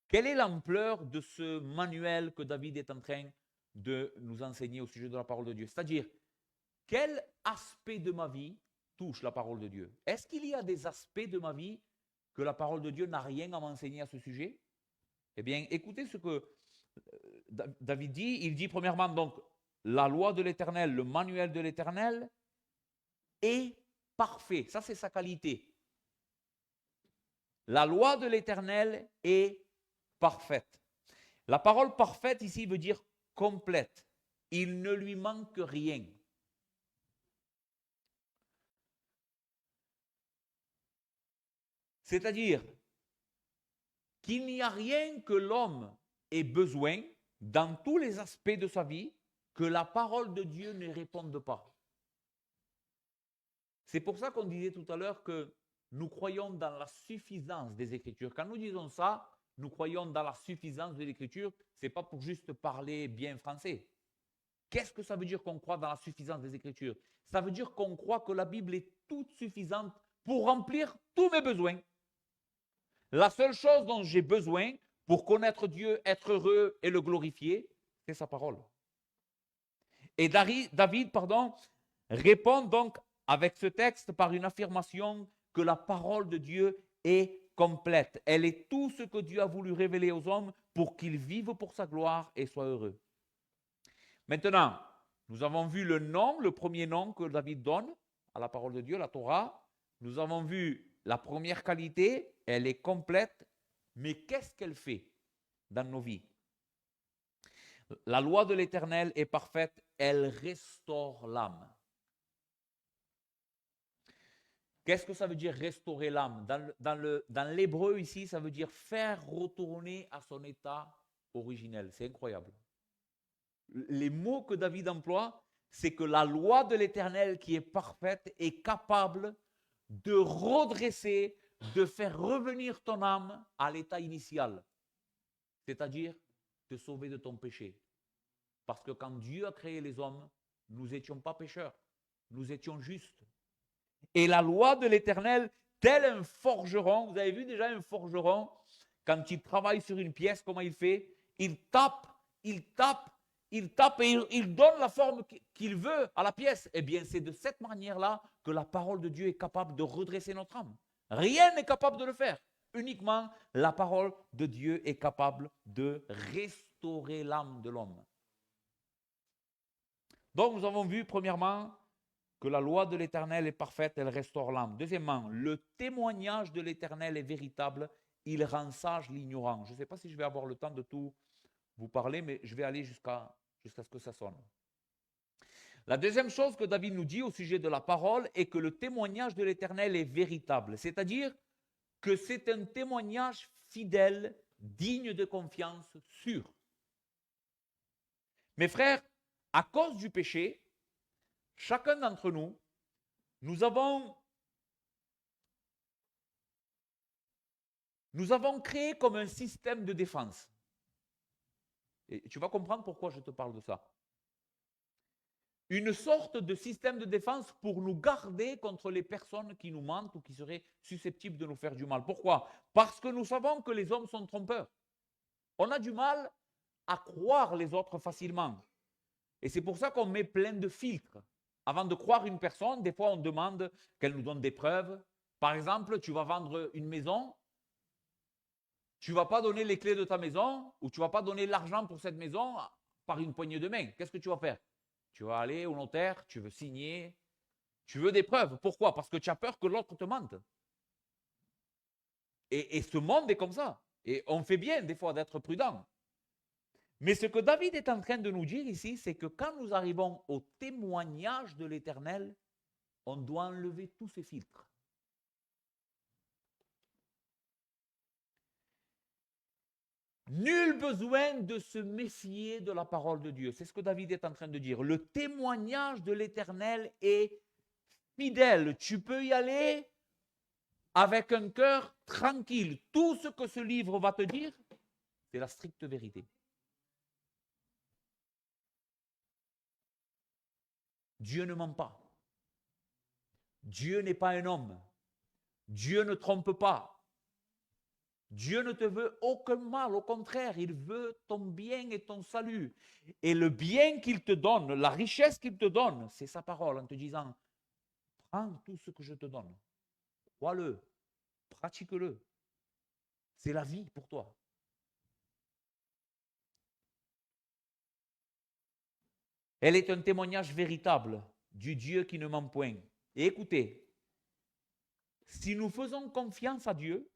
Quelle est l'ampleur de ce manuel que David est en train de nous enseigner au sujet de la parole de Dieu? C'est-à-dire, quel aspect de ma vie touche la parole de Dieu? Est-ce qu'il y a des aspects de ma vie que la parole de Dieu n'a rien à m'enseigner à ce sujet? Eh bien, écoutez ce que David dit. Il dit premièrement, donc, la loi de l'Éternel, le manuel de l'Éternel est parfait. Ça, c'est sa qualité. La loi de l'Éternel est parfaite. La parole parfaite ici veut dire complète. Il ne lui manque rien. C'est-à-dire qu'il n'y a rien que l'homme ait besoin dans tous les aspects de sa vie que la parole de Dieu ne réponde pas. C'est pour ça qu'on disait tout à l'heure que nous croyons dans la suffisance des Écritures. Quand nous disons ça, nous croyons dans la suffisance de l'Écriture, ce n'est pas pour juste parler bien français. Qu'est-ce que ça veut dire qu'on croit dans la suffisance des Écritures? Ça veut dire qu'on croit que la Bible est toute suffisante pour remplir tous mes besoins. La seule chose dont j'ai besoin pour connaître Dieu, être heureux et le glorifier, c'est sa parole. Et David, répond donc avec ce texte par une affirmation que la parole de Dieu est complète. Elle est tout ce que Dieu a voulu révéler aux hommes pour qu'ils vivent pour sa gloire et soient heureux. Maintenant, nous avons vu le nom, le premier nom que David donne à la parole de Dieu, la Torah. Nous avons vu la première qualité, elle est complète, mais qu'est-ce qu'elle fait dans nos vies? La loi de l'Éternel est parfaite, elle restaure l'âme. Qu'est-ce que ça veut dire restaurer l'âme? Dans l'hébreu ici, ça veut dire faire retourner à son état originel. C'est incroyable. Les mots que David emploie, c'est que la loi de l'Éternel qui est parfaite est capable de redresser, de faire revenir ton âme à l'état initial. C'est-à-dire te sauver de ton péché. Parce que quand Dieu a créé les hommes, nous n'étions pas pécheurs, nous étions justes. Et la loi de l'Éternel, tel un forgeron, vous avez vu déjà un forgeron, quand il travaille sur une pièce, comment il fait? Il tape, il tape, il tape et il donne la forme qu'il veut à la pièce. Eh bien, c'est de cette manière-là que la parole de Dieu est capable de redresser notre âme. Rien n'est capable de le faire. Uniquement la parole de Dieu est capable de restaurer l'âme de l'homme. Donc, nous avons vu, premièrement, que la loi de l'Éternel est parfaite, elle restaure l'âme. Deuxièmement, le témoignage de l'Éternel est véritable, il rend sage l'ignorant. Je ne sais pas si je vais avoir le temps de tout vous parler, mais je vais aller jusqu'à ce que ça sonne. La deuxième chose que David nous dit au sujet de la parole est que le témoignage de l'Éternel est véritable, c'est-à-dire que c'est un témoignage fidèle, digne de confiance, sûr. Mes frères, à cause du péché, chacun d'entre nous, nous avons créé comme un système de défense. Et tu vas comprendre pourquoi je te parle de ça. Une sorte de système de défense pour nous garder contre les personnes qui nous mentent ou qui seraient susceptibles de nous faire du mal. Pourquoi? Parce que nous savons que les hommes sont trompeurs. On a du mal à croire les autres facilement. Et c'est pour ça qu'on met plein de filtres. Avant de croire une personne, des fois on demande qu'elle nous donne des preuves. Par exemple, tu vas vendre une maison, tu ne vas pas donner les clés de ta maison ou tu ne vas pas donner l'argent pour cette maison par une poignée de main. Qu'est-ce que tu vas faire? Tu vas aller au notaire, tu veux signer, tu veux des preuves. Pourquoi? Parce que tu as peur que l'autre te mente. Et ce monde est comme ça. Et on fait bien des fois d'être prudent. Mais ce que David est en train de nous dire ici, c'est que quand nous arrivons au témoignage de l'Éternel, on doit enlever tous ces filtres. Nul besoin de se méfier de la parole de Dieu. C'est ce que David est en train de dire. Le témoignage de l'Éternel est fidèle. Tu peux y aller avec un cœur tranquille. Tout ce que ce livre va te dire, c'est la stricte vérité. Dieu ne ment pas. Dieu n'est pas un homme. Dieu ne trompe pas. Dieu ne te veut aucun mal, au contraire, il veut ton bien et ton salut. Et le bien qu'il te donne, la richesse qu'il te donne, c'est sa parole en te disant, prends tout ce que je te donne, crois-le, pratique-le. C'est la vie pour toi. Elle est un témoignage véritable du Dieu qui ne ment point. Et écoutez, si nous faisons confiance à Dieu,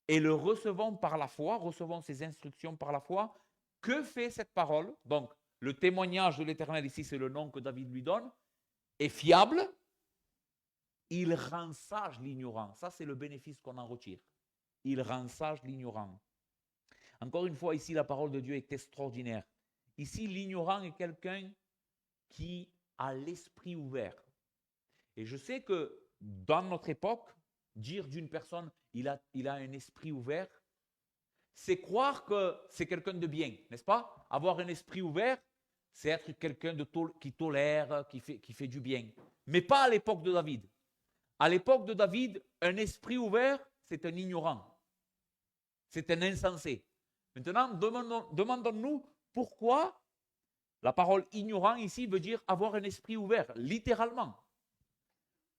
et le recevons par la foi, recevons ses instructions par la foi, que fait cette parole? Donc, le témoignage de l'Éternel, ici, c'est le nom que David lui donne, est fiable, il rend sage l'ignorant. Ça, c'est le bénéfice qu'on en retire. Il rend sage l'ignorant. Encore une fois, ici, la parole de Dieu est extraordinaire. Ici, l'ignorant est quelqu'un qui a l'esprit ouvert. Et je sais que dans notre époque, dire d'une personne il a un esprit ouvert, c'est croire que c'est quelqu'un de bien, n'est-ce pas? Avoir un esprit ouvert, c'est être quelqu'un qui tolère, qui fait du bien. Mais pas à l'époque de David. À l'époque de David, un esprit ouvert, c'est un ignorant. C'est un insensé. Maintenant, demandons-nous pourquoi la parole ignorant ici veut dire avoir un esprit ouvert, littéralement.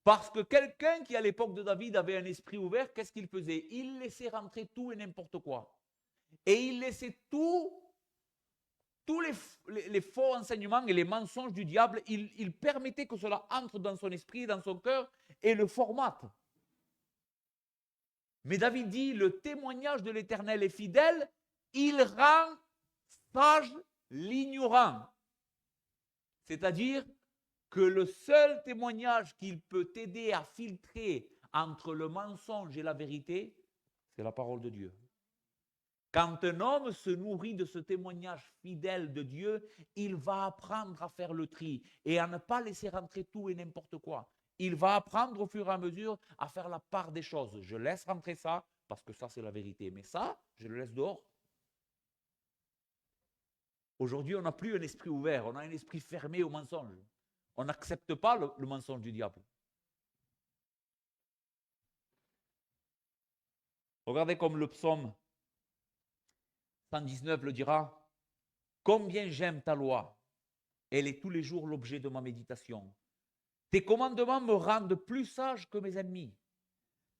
Parce que quelqu'un qui, à l'époque de David, avait un esprit ouvert, qu'est-ce qu'il faisait? Il laissait rentrer tout et n'importe quoi. Et il laissait tous les faux enseignements et les mensonges du diable, il permettait que cela entre dans son esprit, dans son cœur, et le formate. Mais David dit, le témoignage de l'Éternel est fidèle, il rend sage l'ignorant. C'est-à-dire que le seul témoignage qu'il peut t'aider à filtrer entre le mensonge et la vérité, c'est la parole de Dieu. Quand un homme se nourrit de ce témoignage fidèle de Dieu, il va apprendre à faire le tri et à ne pas laisser rentrer tout et n'importe quoi. Il va apprendre au fur et à mesure à faire la part des choses. Je laisse rentrer ça parce que ça, c'est la vérité. Mais ça, je le laisse dehors. Aujourd'hui, on n'a plus un esprit ouvert, on a un esprit fermé au mensonge. On n'accepte pas le mensonge du diable. Regardez comme le psaume 119 le dira. Combien j'aime ta loi. Elle est tous les jours l'objet de ma méditation. Tes commandements me rendent plus sage que mes ennemis,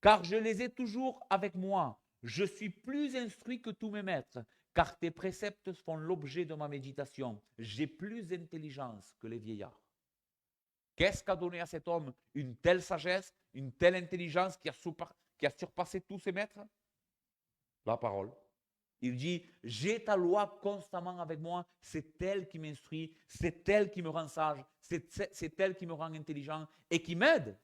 car je les ai toujours avec moi. Je suis plus instruit que tous mes maîtres, car tes préceptes font l'objet de ma méditation. J'ai plus d'intelligence que les vieillards. Qu'est-ce qu'a donné à cet homme une telle sagesse, une telle intelligence qui a surpassé tous ses maîtres? La parole. Il dit, j'ai ta loi constamment avec moi, c'est elle qui m'instruit, c'est elle qui me rend sage, c'est elle qui me rend intelligent et qui m'aide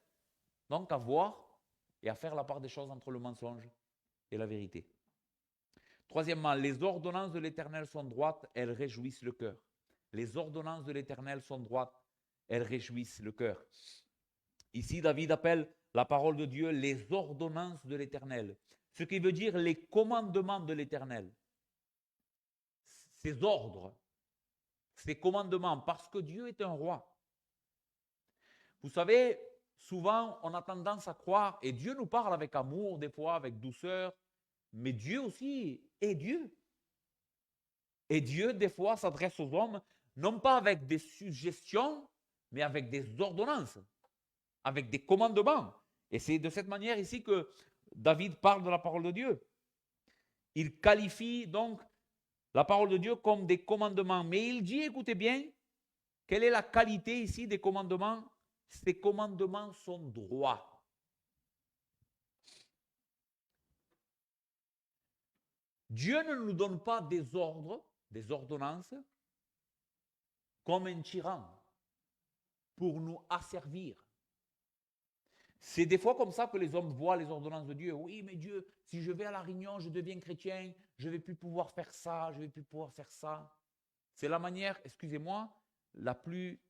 donc à voir et à faire la part des choses entre le mensonge et la vérité. Troisièmement, les ordonnances de l'Éternel sont droites, elles réjouissent le cœur. Les ordonnances de l'Éternel sont droites, elles réjouissent le cœur. Ici, David appelle la parole de Dieu les ordonnances de l'Éternel, ce qui veut dire les commandements de l'Éternel. Ses ordres, ses commandements, parce que Dieu est un roi. Vous savez, souvent, on a tendance à croire, et Dieu nous parle avec amour, des fois, avec douceur, mais Dieu aussi est Dieu. Et Dieu, des fois, s'adresse aux hommes, non pas avec des suggestions, mais avec des ordonnances, avec des commandements. Et c'est de cette manière ici que David parle de la parole de Dieu. Il qualifie donc la parole de Dieu comme des commandements. Mais il dit, écoutez bien, quelle est la qualité ici des commandements? Ces commandements sont droits. Dieu ne nous donne pas des ordres, des ordonnances, comme un tyran, pour nous asservir. C'est des fois comme ça que les hommes voient les ordonnances de Dieu. Oui, mais Dieu, si je vais à la réunion, je deviens chrétien, je ne vais plus pouvoir faire ça, je ne vais plus pouvoir faire ça. C'est la manière, excusez-moi, la plus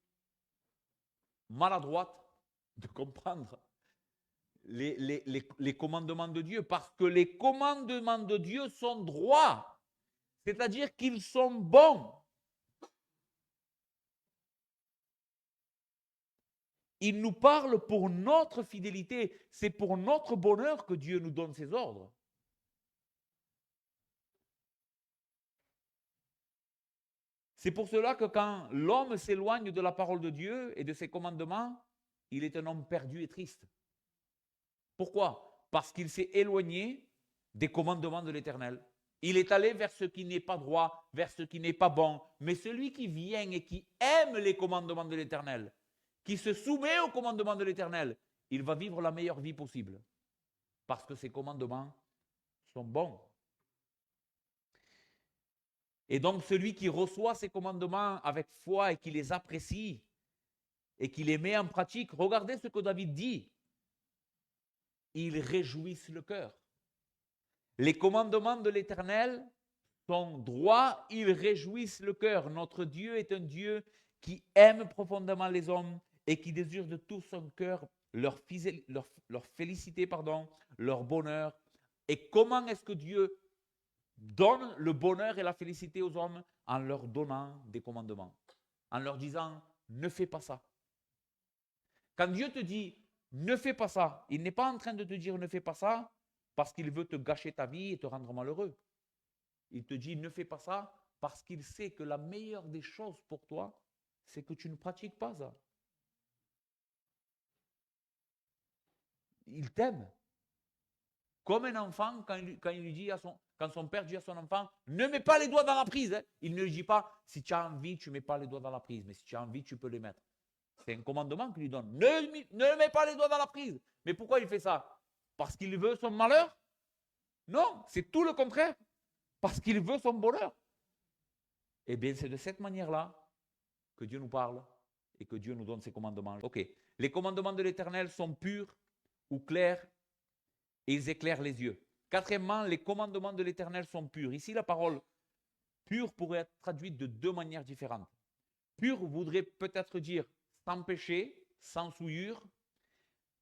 maladroite de comprendre les commandements de Dieu, parce que les commandements de Dieu sont droits, c'est-à-dire qu'ils sont bons. Il nous parle pour notre fidélité, c'est pour notre bonheur que Dieu nous donne ses ordres. C'est pour cela que quand l'homme s'éloigne de la parole de Dieu et de ses commandements, il est un homme perdu et triste. Pourquoi? Parce qu'il s'est éloigné des commandements de l'Éternel. Il est allé vers ce qui n'est pas droit, vers ce qui n'est pas bon. Mais celui qui vient et qui aime les commandements de l'Éternel, qui se soumet aux commandements de l'Éternel, il va vivre la meilleure vie possible. Parce que ces commandements sont bons. Et donc celui qui reçoit ces commandements avec foi et qui les apprécie et qui les met en pratique, regardez ce que David dit. Ils réjouissent le cœur. Les commandements de l'Éternel sont droits, ils réjouissent le cœur. Notre Dieu est un Dieu qui aime profondément les hommes et qui désire de tout son cœur leur félicité, leur bonheur. Et comment est-ce que Dieu donne le bonheur et la félicité aux hommes? En leur donnant des commandements, en leur disant ne fais pas ça. Quand Dieu te dit ne fais pas ça, il n'est pas en train de te dire ne fais pas ça parce qu'il veut te gâcher ta vie et te rendre malheureux. Il te dit ne fais pas ça parce qu'il sait que la meilleure des choses pour toi, c'est que tu ne pratiques pas ça. Il t'aime. Comme un enfant, quand il lui dit quand son père dit à son enfant, ne mets pas les doigts dans la prise. Hein. Il ne lui dit pas, si tu as envie, tu ne mets pas les doigts dans la prise, mais si tu as envie, tu peux les mettre. C'est un commandement qu'il lui donne. Ne mets pas les doigts dans la prise. Mais pourquoi il fait ça? Parce qu'il veut son malheur? Non, c'est tout le contraire. Parce qu'il veut son bonheur. Eh bien, c'est de cette manière-là que Dieu nous parle et que Dieu nous donne ses commandements. Ok, les commandements de l'Éternel sont purs ou clairs et ils éclairent les yeux. Quatrièmement, les commandements de l'Éternel sont purs. Ici, la parole pur pourrait être traduite de deux manières différentes. Pur voudrait peut-être dire sans péché, sans souillure,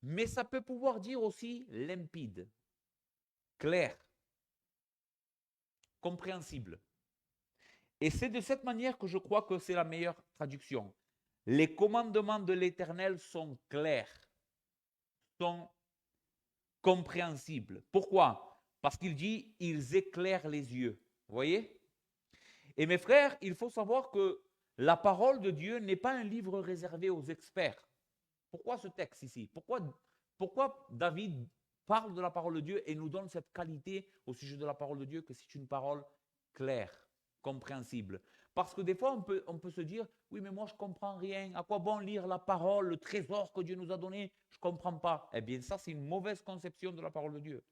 mais ça peut pouvoir dire aussi limpide, clair, compréhensible. Et c'est de cette manière que je crois que c'est la meilleure traduction. Les commandements de l'Éternel sont clairs, sont compréhensibles. Pourquoi? Parce qu'il dit, ils éclairent les yeux. Vous voyez? Et mes frères, il faut savoir que la parole de Dieu n'est pas un livre réservé aux experts. Pourquoi ce texte ici? Pourquoi David parle de la parole de Dieu et nous donne cette qualité au sujet de la parole de Dieu que c'est une parole claire, compréhensible? Parce que des fois, on peut se dire, oui, mais moi, je ne comprends rien. À quoi bon lire la parole, le trésor que Dieu nous a donné? Je ne comprends pas. Eh bien, ça, c'est une mauvaise conception de la parole de Dieu.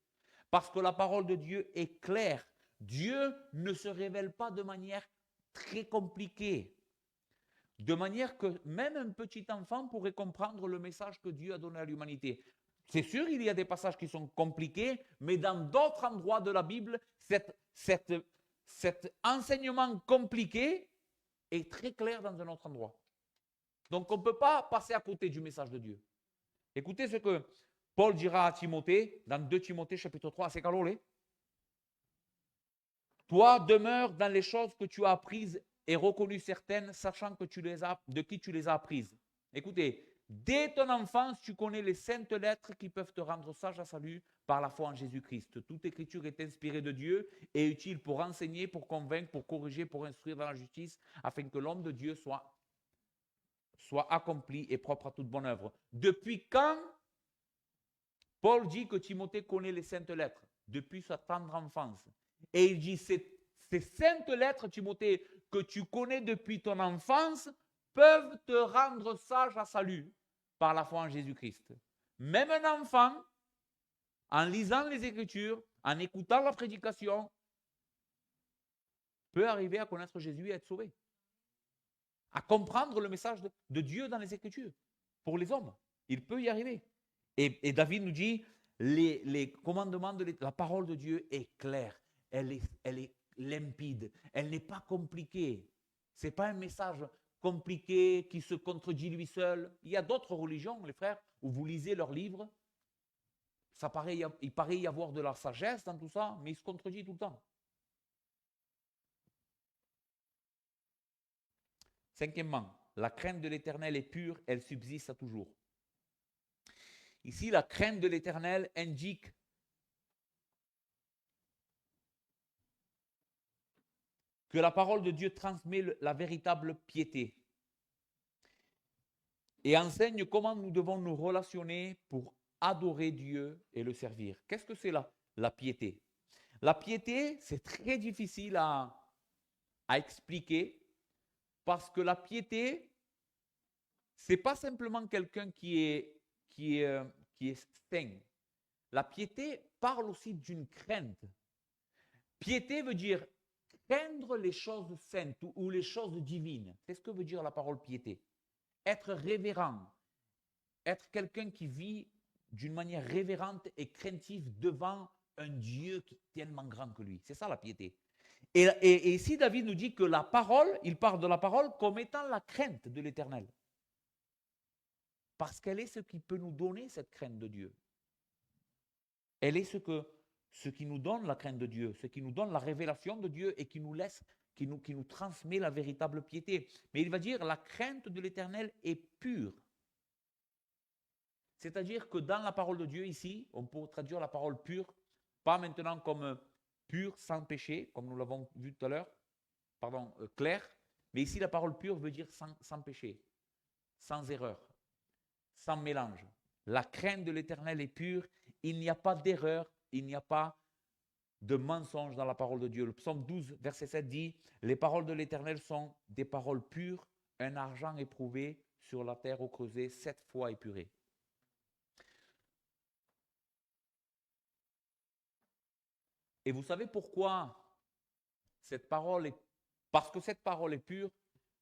Parce que la parole de Dieu est claire. Dieu ne se révèle pas de manière très compliquée. De manière que même un petit enfant pourrait comprendre le message que Dieu a donné à l'humanité. C'est sûr, il y a des passages qui sont compliqués, mais dans d'autres endroits de la Bible, cet enseignement compliqué est très clair dans un autre endroit. Donc, on ne peut pas passer à côté du message de Dieu. Écoutez ce que Paul dira à Timothée, dans 2 Timothée chapitre 3, c'est calolé. Toi, demeure dans les choses que tu as apprises et reconnues certaines, sachant que de qui tu les as apprises. Écoutez, dès ton enfance, tu connais les saintes lettres qui peuvent te rendre sage à salut par la foi en Jésus-Christ. Toute écriture est inspirée de Dieu et utile pour enseigner, pour convaincre, pour corriger, pour instruire dans la justice, afin que l'homme de Dieu soit accompli et propre à toute bonne œuvre. Depuis quand Paul dit que Timothée connaît les saintes lettres? Depuis sa tendre enfance. Et il dit, ces saintes lettres, Timothée, que tu connais depuis ton enfance, peuvent te rendre sage à salut par la foi en Jésus-Christ. Même un enfant, en lisant les Écritures, en écoutant la prédication, peut arriver à connaître Jésus et être sauvé. À comprendre le message de Dieu dans les Écritures. Pour les hommes, il peut y arriver. Et David nous dit, les commandements de la parole de Dieu est claire. Elle est limpide. Elle n'est pas compliquée. Ce n'est pas un message compliqué qui se contredit lui seul. Il y a d'autres religions, les frères, où vous lisez leurs livres. Il paraît y avoir de la sagesse dans tout ça, mais il se contredit tout le temps. Cinquièmement, la crainte de l'Éternel est pure, elle subsiste à toujours. Ici, la crainte de l'Éternel indique que la parole de Dieu transmet la véritable piété et enseigne comment nous devons nous relationner pour adorer Dieu et le servir. Qu'est-ce que c'est la piété? La piété, c'est très difficile à expliquer parce que la piété, ce n'est pas simplement quelqu'un qui est saint. La piété parle aussi d'une crainte. Piété veut dire craindre les choses saintes ou les choses divines. C'est ce que veut dire la parole piété. Être révérent, être quelqu'un qui vit d'une manière révérente et craintive devant un Dieu qui est tellement grand que lui. C'est ça la piété. Et ici, David nous dit que la parole, il parle de la parole comme étant la crainte de l'Éternel. Parce qu'elle est ce qui peut nous donner cette crainte de Dieu. Elle est ce qui nous donne la crainte de Dieu, ce qui nous donne la révélation de Dieu et qui nous transmet la véritable piété. Mais il va dire, la crainte de l'Éternel est pure. C'est-à-dire que dans la parole de Dieu ici, on peut traduire la parole pure, pas maintenant comme pure, sans péché, comme nous l'avons vu tout à l'heure, clair, mais ici la parole pure veut dire sans péché, sans erreur, sans mélange. La crainte de l'Éternel est pure, il n'y a pas d'erreur, il n'y a pas de mensonge dans la parole de Dieu. Le psaume 12, verset 7 dit, les paroles de l'Éternel sont des paroles pures, un argent éprouvé sur la terre au creuset, 7 fois épuré. Et vous savez pourquoi cette parole est... Parce que cette parole est pure,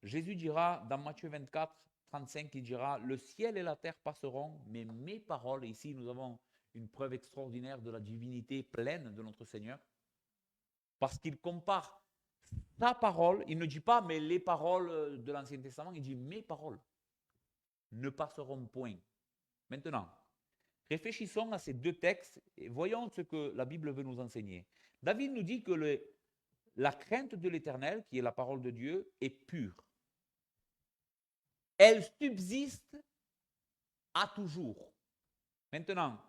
Jésus dira dans Matthieu 24, 35, il dira, le ciel et la terre passeront, mais mes paroles, et ici nous avons une preuve extraordinaire de la divinité pleine de notre Seigneur, parce qu'il compare sa parole, il ne dit pas mais les paroles de l'Ancien Testament, il dit mes paroles ne passeront point. Maintenant, réfléchissons à ces deux textes et voyons ce que la Bible veut nous enseigner. David nous dit que la crainte de l'Éternel, qui est la parole de Dieu, est pure. Elle subsiste à toujours. Maintenant,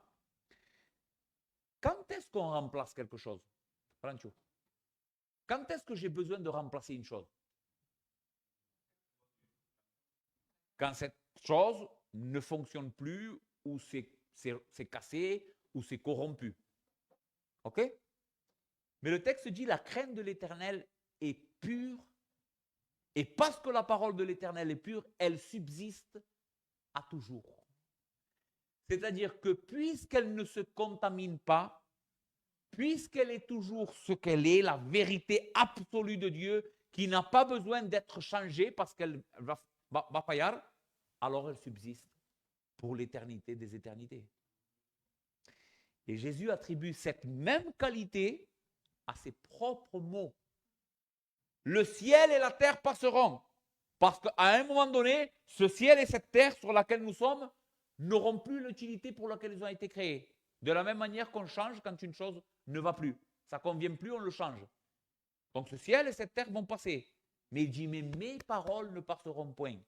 quand est-ce qu'on remplace quelque chose? Francho, quand est-ce que j'ai besoin de remplacer une chose? Quand cette chose ne fonctionne plus ou c'est cassé ou c'est corrompu. OK? Mais le texte dit la crainte de l'Éternel est pure et parce que la parole de l'Éternel est pure, elle subsiste à toujours. C'est-à-dire que puisqu'elle ne se contamine pas, puisqu'elle est toujours ce qu'elle est, la vérité absolue de Dieu, qui n'a pas besoin d'être changée parce qu'elle va payer, alors elle subsiste pour l'éternité des éternités. Et Jésus attribue cette même qualité à ses propres mots. Le ciel et la terre passeront, parce qu'à un moment donné, ce ciel et cette terre sur laquelle nous sommes n'auront plus l'utilité pour laquelle ils ont été créés. De la même manière qu'on change quand une chose ne va plus. Ça ne convient plus, on le change. Donc ce ciel et cette terre vont passer. Mais il dit, mais mes paroles ne passeront point.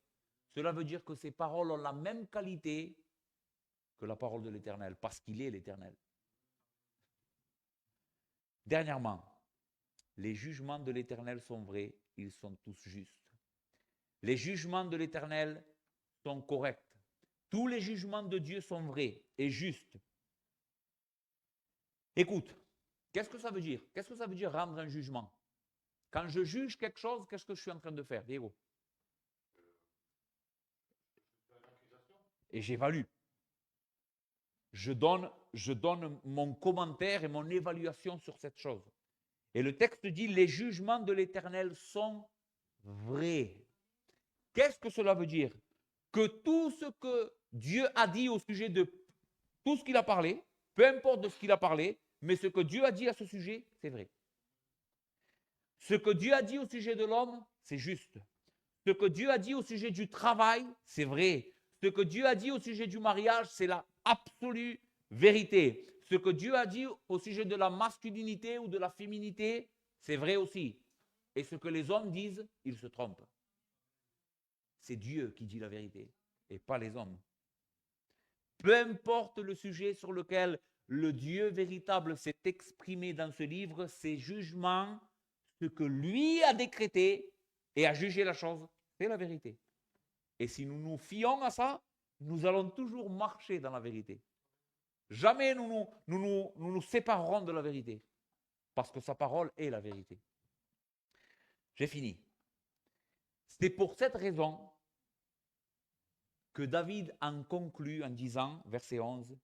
Cela veut dire que ces paroles ont la même qualité que la parole de l'Éternel, parce qu'il est l'Éternel. Dernièrement, les jugements de l'Éternel sont vrais, ils sont tous justes. Les jugements de l'Éternel sont corrects. Tous les jugements de Dieu sont vrais et justes. Écoute, qu'est-ce que ça veut dire? Qu'est-ce que ça veut dire rendre un jugement? Quand je juge quelque chose, qu'est-ce que je suis en train de faire, Diego? Et j'évalue. Je donne mon commentaire et mon évaluation sur cette chose. Et le texte dit, les jugements de l'Éternel sont vrais. Qu'est-ce que cela veut dire? Que tout ce que Dieu a dit au sujet de tout ce qu'il a parlé, peu importe de ce qu'il a parlé, mais ce que Dieu a dit à ce sujet, c'est vrai. Ce que Dieu a dit au sujet de l'homme, c'est juste. Ce que Dieu a dit au sujet du travail, c'est vrai. Ce que Dieu a dit au sujet du mariage, c'est la absolue vérité. Ce que Dieu a dit au sujet de la masculinité ou de la féminité, c'est vrai aussi. Et ce que les hommes disent, ils se trompent. C'est Dieu qui dit la vérité et pas les hommes. Peu importe le sujet sur lequel le Dieu véritable s'est exprimé dans ce livre, ses jugements, ce que lui a décrété et a jugé la chose, c'est la vérité. Et si nous nous fions à ça, nous allons toujours marcher dans la vérité. Jamais nous nous séparerons de la vérité, parce que sa parole est la vérité. J'ai fini. C'est pour cette raison que David en conclut en disant, verset 11,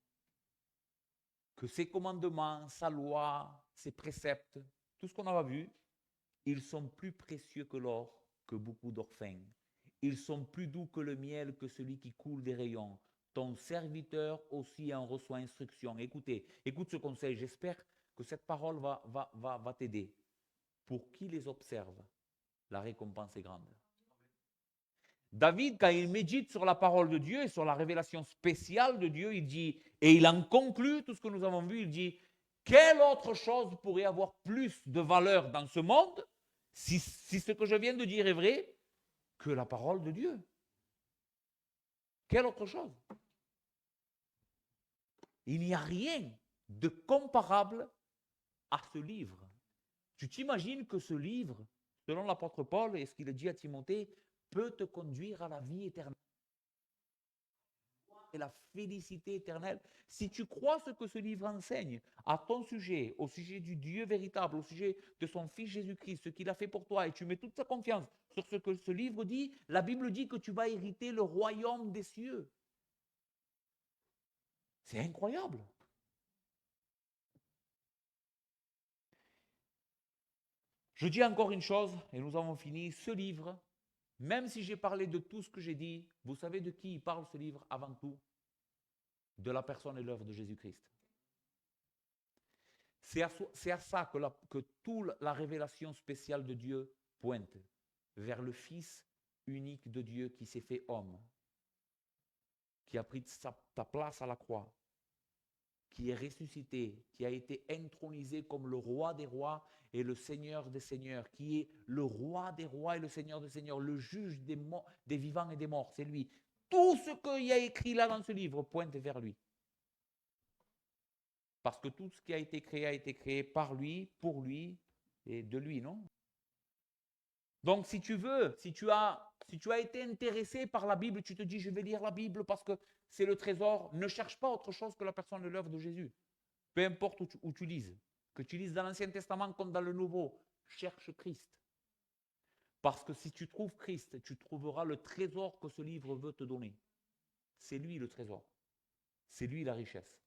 que ses commandements, sa loi, ses préceptes, tout ce qu'on a vu, ils sont plus précieux que l'or, que beaucoup d'or fin. Ils sont plus doux que le miel, que celui qui coule des rayons. Ton serviteur aussi en reçoit instruction. Écoutez, écoute ce conseil. J'espère que cette parole va t'aider. Pour qui les observe, la récompense est grande. David, quand il médite sur la parole de Dieu et sur la révélation spéciale de Dieu, il dit, et il en conclut tout ce que nous avons vu, il dit, quelle autre chose pourrait avoir plus de valeur dans ce monde, si ce que je viens de dire est vrai, que la parole de Dieu? Quelle autre chose? Il n'y a rien de comparable à ce livre. Tu t'imagines que ce livre, selon l'apôtre Paul et ce qu'il a dit à Timothée, peut te conduire à la vie éternelle et la félicité éternelle. Si tu crois ce que ce livre enseigne à ton sujet, au sujet du Dieu véritable, au sujet de son Fils Jésus-Christ, ce qu'il a fait pour toi, et tu mets toute ta confiance sur ce que ce livre dit, la Bible dit que tu vas hériter le royaume des cieux. C'est incroyable. Je dis encore une chose, et nous avons fini, ce livre Même si j'ai parlé de tout ce que j'ai dit, vous savez de qui il parle ce livre avant tout? De la personne et l'œuvre de Jésus-Christ. C'est à ça que toute la révélation spéciale de Dieu pointe, vers le Fils unique de Dieu qui s'est fait homme, qui a pris ta place à la croix, qui est ressuscité, qui a été intronisé comme le roi des rois et le seigneur des seigneurs, qui est le roi des rois et le seigneur des seigneurs, le juge des vivants et des morts, c'est lui. Tout ce qu'il y a écrit là dans ce livre pointe vers lui. Parce que tout ce qui a été créé par lui, pour lui et de lui, non? Donc si tu veux, si tu as été intéressé par la Bible, tu te dis je vais lire la Bible parce que c'est le trésor, ne cherche pas autre chose que la personne de l'œuvre de Jésus. Peu importe où tu lises, que tu lises dans l'Ancien Testament comme dans le Nouveau, cherche Christ. Parce que si tu trouves Christ, tu trouveras le trésor que ce livre veut te donner. C'est lui le trésor. C'est lui la richesse.